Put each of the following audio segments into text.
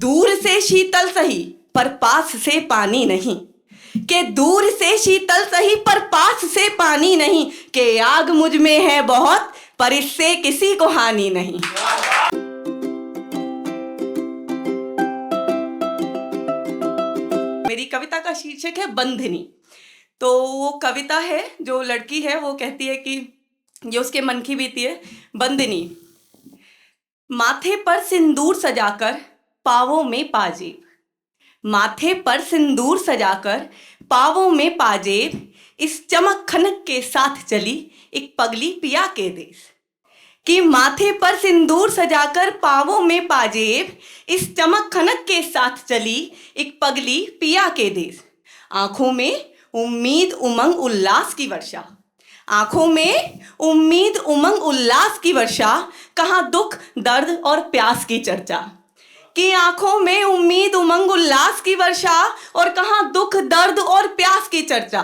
दूर से शीतल सही पर पास से पानी नहीं, के दूर से शीतल सही पर पास से पानी नहीं, के आग मुझ में है बहुत पर इससे किसी को हानि नहीं। मेरी कविता का शीर्षक है बंधनी। तो वो कविता है, जो लड़की है वो कहती है कि ये उसके मन की बीती है। बंधनी। माथे पर सिंदूर सजाकर पावों में पाजेब, माथे पर सिंदूर सजाकर पावों में पाजेब, इस चमक खनक के साथ चली एक पगली पिया के देश। कि माथे पर सिंदूर सजाकर पावों में पाजेब, इस चमक खनक के साथ चली एक पगली पिया के देश। आंखों में उम्मीद उमंग उल्लास की वर्षा, आंखों में उम्मीद उमंग उल्लास की वर्षा, कहाँ दुख दर्द और प्यास की चर्चा। कि आंखों में उम्मीद उमंग उल्लास की वर्षा और कहाँ दुख दर्द और प्यास की चर्चा।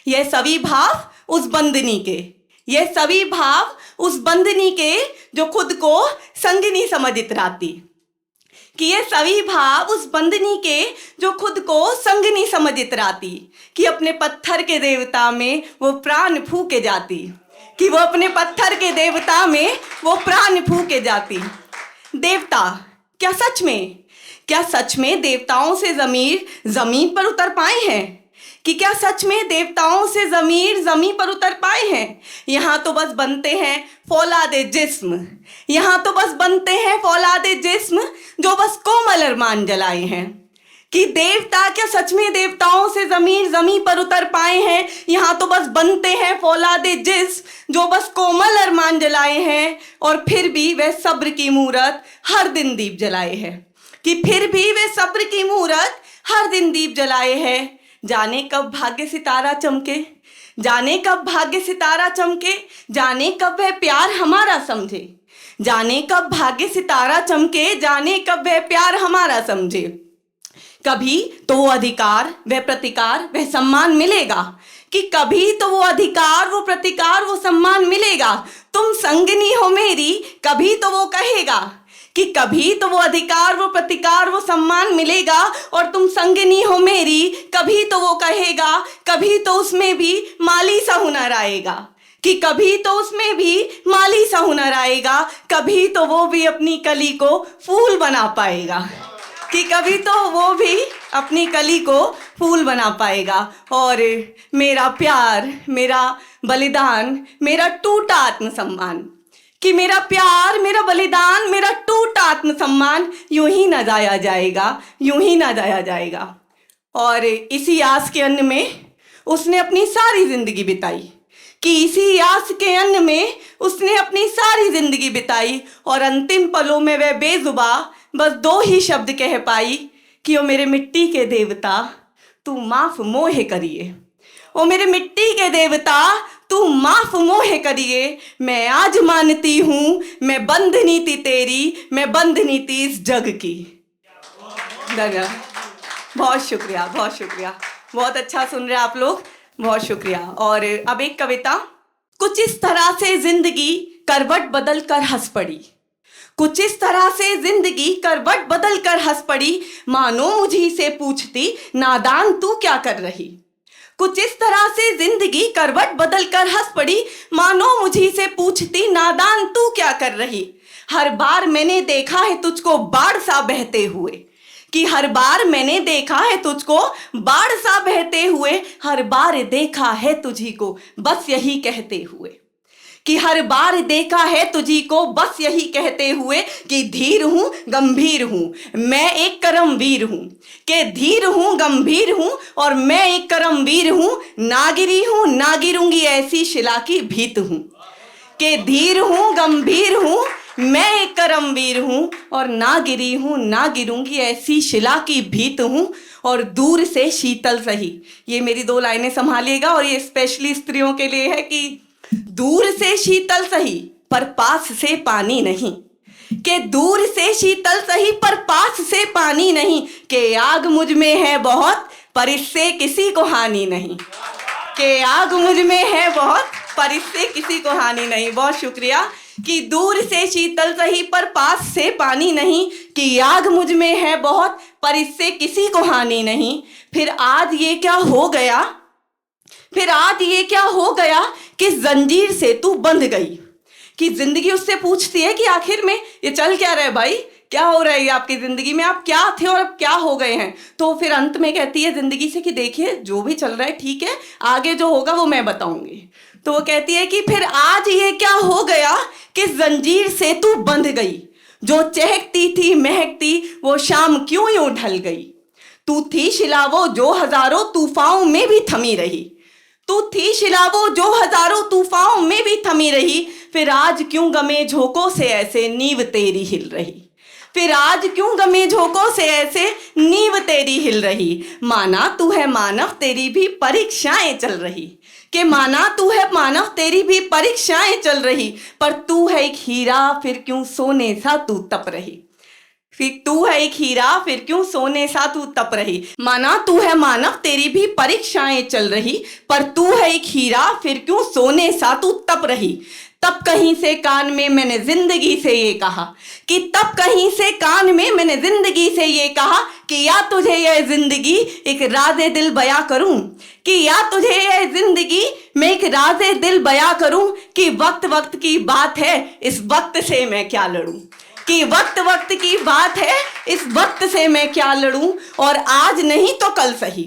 यह सभी भाव उस बंदनी के, यह सभी भाव उस बंदनी के जो खुद को संगिनी समझ इतराती। कि ये सभी भाव उस बंदनी के जो खुद को संगिनी समझ इतराती। कि अपने पत्थर के देवता में वो प्राण फूके जाती, कि वो अपने पत्थर के देवता में वो प्राण फूके जाती। देवता क्या सच में देवताओं से ज़मीर ज़मीन पर उतर पाए हैं? कि क्या सच में देवताओं से ज़मीर ज़मीन पर उतर पाए हैं? यहाँ तो बस बनते हैं फौलादे जिस्म, यहाँ तो बस बनते हैं फौलादे जिस्म, जो बस कोमल अरमान जलाए हैं। कि देवता क्या सच में देवताओं से ज़मीर ज़मीन पर उतर पाए हैं? यहाँ तो बस बनते हैं फौलादे जिस्म, जो बस कोमल अरमान जलाए हैं। और फिर भी वह सब्र की मूरत हर दिन दीप जलाए है। कि फिर भी वह सब्र की मूरत हर दिन दीप जलाए है। जाने कब भाग्य सितारा चमके, जाने कब भाग्य सितारा चमके, जाने कब वह प्यार हमारा समझे। जाने कब भाग्य सितारा चमके, जाने कब वह प्यार हमारा समझे। कभी तो वो अधिकार वह प्रतिकार वह सम्मान मिलेगा। कि कभी तो वो अधिकार वो प्रतिकार वो सम्मान मिलेगा। तुम संगिनी हो मेरी, कभी तो वो कहेगा। कि कभी तो वो अधिकार वो प्रतिकार वो सम्मान मिलेगा, और तुम संगिनी हो मेरी, कभी तो वो कहेगा। कभी तो उसमें भी माली सा हुनर आएगा। कि कभी तो उसमें भी माली सा हुनर आएगा। कभी तो वो भी अपनी कली को फूल बना पाएगा। कि कभी तो वो भी अपनी कली को फूल बना पाएगा। और मेरा प्यार मेरा बलिदान मेरा टूटा आत्मसम्मान, कि मेरा प्यार मेरा बलिदान मेरा टूटा आत्मसम्मान यूं ही ना जाया जाएगा, यूं ही ना जाया जाएगा। और इसी आस के अन्न में उसने अपनी सारी जिंदगी बिताई। कि इसी आस के अन्न में उसने अपनी सारी जिंदगी बिताई, और अंतिम पलों में वह बेजुबा बस दो ही शब्द कह पाई कि ओ मेरे मिट्टी के देवता तू माफ मोहे करिए। ओ मेरे मिट्टी के देवता तू माफ मोहे करिए। मैं आज मानती हूँ मैं बंधनी थी तेरी, मैं बंधनी थी इस जग की। बहुत शुक्रिया, बहुत शुक्रिया, बहुत अच्छा सुन रहे आप लोग, बहुत शुक्रिया। और अब एक कविता। कुछ इस तरह से जिंदगी करवट बदल कर हंस पड़ी, कुछ इस तरह से जिंदगी करवट बदल कर हंस पड़ी, मानो मुझी से पूछती नादान तू क्या कर रही। कुछ इस तरह से जिंदगी करवट बदल कर हंस पड़ी, मानो मुझी से पूछती नादान तू क्या कर रही। हर बार मैंने देखा है तुझको बाढ़ सा बहते हुए। कि हर बार मैंने देखा है तुझको बाढ़ सा बहते हुए, हर बार देखा है तुझी को बस यही कहते हुए। कि हर बार देखा है तुझी को बस यही कहते हुए, कि धीर हूँ गंभीर हूँ मैं एक करमवीर हूँ। कि धीर हूँ गंभीर हूँ और मैं एक करमवीर हूँ, ना गिरी हूँ ना गिरूंगी ऐसी शिला की भीत हूँ। कि धीर हूँ गंभीर हूँ मैं एक करमवीर हूँ, और ना गिरी हूँ ना गिरूंगी ऐसी शिला की भीत हूँ। और दूर से शीतल सही, ये मेरी दो लाइनें संभालिएगा, और ये स्पेशली स्त्रियों के लिए है। कि दूर से शीतल सही पर पास से पानी नहीं, कि दूर से शीतल सही पर पास से पानी नहीं, कि आग मुझ में है बहुत पर इससे किसी को हानि नहीं। कि आग मुझ में है बहुत पर इससे किसी को हानि नहीं। बहुत शुक्रिया। कि दूर से शीतल सही पर पास से पानी नहीं, कि आग मुझ में है बहुत पर इससे किसी को हानि नहीं। फिर आज ये क्या हो गया, फिर आज ये क्या हो गया कि जंजीर से तू बंध गई। कि जिंदगी उससे पूछती है कि आखिर में ये चल क्या रहा है भाई, क्या हो रहा है आपकी जिंदगी में, आप क्या थे और अब क्या हो गए हैं। तो फिर अंत में कहती है जिंदगी से कि देखिए जो भी चल रहा है ठीक है, आगे जो होगा वो मैं बताऊंगी। तो वो कहती है कि फिर आज ये क्या हो गया कि जंजीर से तू बंध गई, जो चहकती थी महकती वो शाम क्यों यूं ढल गई। तू थी शिला वो जो हजारों तूफानों में भी थमी रही, तू थी शिला वो जो हजारों तूफानों में भी थमी रही। फिर आज क्यों गमे झोंकों से ऐसे नींव तेरी हिल रही, फिर आज क्यों गमे झोंकों से ऐसे नींव तेरी हिल रही। माना तू है मानव तेरी भी परीक्षाएं चल रही, कि माना तू है मानव तेरी भी परीक्षाएं चल रही। पर तू है एक हीरा फिर क्यों सोने सा तू तप रही, फिर तू है एक हीरा फिर क्यों सोने सा तू तप रही। माना तू है मानव तेरी भी परीक्षाएं चल रही, पर तू है एक हीरा फिर क्यों सोने सा तू तप रही। तब कहीं से कान में मैंने जिंदगी से ये कहा, कि तब कहीं से कान में मैंने जिंदगी से ये कहा, कि या तुझे यह जिंदगी एक राज़े दिल बयां करूं, कि या तुझे यह जिंदगी मैं एक राज़े दिल बयां करूं। कि वक्त वक्त की बात है इस वक्त से मैं क्या लड़ूं, कि वक्त वक्त की बात है इस वक्त से मैं क्या लड़ूं। और आज नहीं तो कल सही,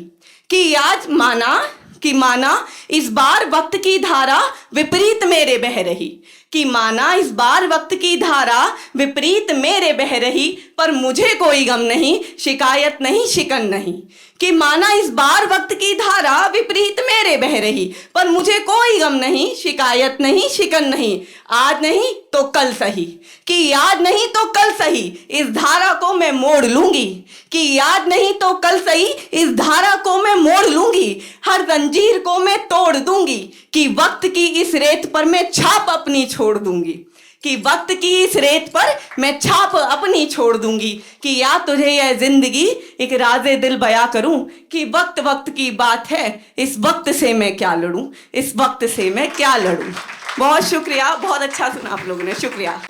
कि आज माना इस बार वक्त की धारा विपरीत मेरे बह रही, कि माना इस बार वक्त की धारा विपरीत मेरे बह रही। पर मुझे कोई गम नहीं शिकायत नहीं शिकन नहीं, कि माना इस बार वक्त की धारा विपरीत मेरे बह रही, पर मुझे कोई गम नहीं शिकायत नहीं शिकन नहीं। आज नहीं तो कल सही, कि आज नहीं तो कल सही इस धारा को मैं मोड़ लूंगी, कि आज नहीं तो कल सही इस धारा को मैं मोड़ लूंगी। हर जंजीर को मैं तोड़ दूंगी, कि वक्त की इस रेत पर मैं छाप अपनी छोड़ दूंगी, कि वक्त की इस रेत पर मैं छाप अपनी छोड़ दूंगी। कि या तुझे यह जिंदगी एक राज़े दिल बयां करूं, कि वक्त वक्त की बात है इस वक्त से मैं क्या लड़ूं, इस वक्त से मैं क्या लड़ूं। बहुत शुक्रिया, बहुत अच्छा सुना आप लोगों ने, शुक्रिया।